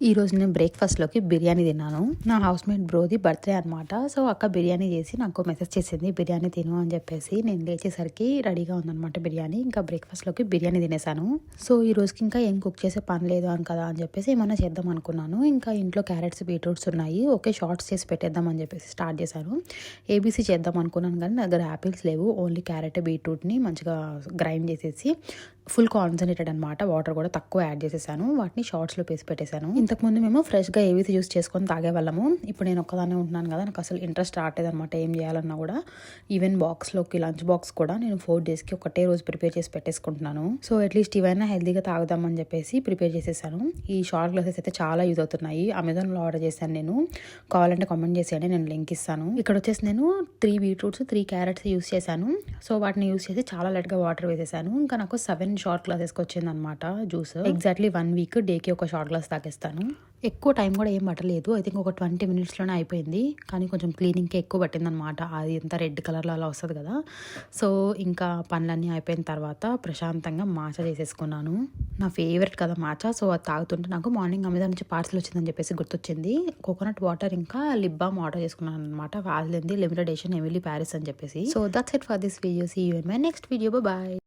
ఈరోజు నేను బ్రేక్ఫాస్ట్లోకి బిర్యానీ తిన్నాను. నా హౌస్మేట్ బ్రోది బర్త్డే అనమాట. సో అక్క బిర్యానీ చేసి నాకు మెసేజ్ చేసింది బిర్యానీ తిను అని చెప్పేసి. నేను లేచేసరికి రెడీగా ఉందనమాట బిర్యానీ. ఇంకా బ్రేక్ఫాస్ట్లోకి బిర్యానీ తినేసాను. సో ఈ రోజుకి ఇంకా ఏం కుక్ చేసే పని లేదు అని కదా అని చెప్పేసి ఏమన్నా చేద్దాం అనుకున్నాను. ఇంకా ఇంట్లో క్యారెట్స్ బీట్రూట్స్ ఉన్నాయి, ఓకే షార్ట్స్ చేసి పెట్టేద్దాం అని చెప్పేసి స్టార్ట్ చేశాను. ఏబీసీ చేద్దాం అనుకున్నాను కానీ నా దగ్గర యాపిల్స్ లేవు, ఓన్లీ క్యారెట్ బీట్రూట్ని మంచిగా గ్రైండ్ చేసేసి ఫుల్ కాన్సన్ట్రేటెడ్ అనమాట, వాటర్ కూడా తక్కువ యాడ్ చేసేసాను. వాటిని షార్ట్స్లో వేసి పెట్టేశాను. ఇంతకుముందు మేము ఫ్రెష్గా ఏవీసీ జ్యూస్ చేసుకొని తాగేవాళ్ళము. ఇప్పుడు నేను ఒక్కదానే ఉంటున్నాను కదా, నాకు అసలు ఇంట్రెస్ట్ రావట్లేదనమాట ఏం చేయాలన్నా కూడా. ఈవెన్ బాక్స్లోకి లంచ్ బాక్స్ కూడా నేను 4 డేస్కి ఒకటే రోజు ప్రిపేర్ చేసి పెట్టేసుకుంటున్నాను. సో అట్లీస్ట్ ఇవైనా హెల్తీగా తాగుదామని చెప్పేసి ప్రిపేర్ చేసేసాను. ఈ షార్ట్ గ్లాసెస్ అయితే చాలా యూజ్ అవుతున్నాయి. అమెజాన్లో ఆర్డర్ చేశాను నేను, కావాలంటే కామెంట్ చేసేయండి, నేను లింక్ ఇస్తాను. ఇక్కడ వచ్చేసి నేను 3 బీట్రూట్స్ 3 క్యారెట్స్ యూస్ చేశాను. సో వాటిని యూస్ చేసి చాలా లైట్గా వాటర్ వేసేసాను. ఇంకా నాకు 7 షార్ట్ గ్లాసెస్కి వచ్చింది అనమాట జ్యూస్. ఎగ్జాక్ట్లీ 1 వీక్ డేకి ఒక షార్ట్ గ్లాస్ తాగేస్తాను. ఎక్కువ టైం కూడా ఏం పట్టలేదు, ఐ థింక్ ఒక 20 మినిట్స్లోనే అయిపోయింది. కానీ కొంచెం క్లీనింగ్కి ఎక్కువ పట్టిందనమాట, అది ఎంత రెడ్ కలర్లో అలా వస్తుంది కదా. సో ఇంకా పనులన్నీ అయిపోయిన తర్వాత ప్రశాంతంగా మాచా చేసేసుకున్నాను. నా ఫేవరెట్ కదా మాచా. సో అది తాగుతుంటే నాకు మార్నింగ్ అమెజాన్ నుంచి పార్సల్ వచ్చిందని చెప్పేసి గుర్తొచ్చింది. కోకోనట్ వాటర్ ఇంకా లిప్ బామ్ ఆర్డర్ చేసుకున్నాను అనమాట. వాల్సింది లిమిటెడ్ ఎడిషన్ ఎమిలీ ప్యారిస్ అని చెప్పేసి. So that's it for this video. See you in my next video. Bye.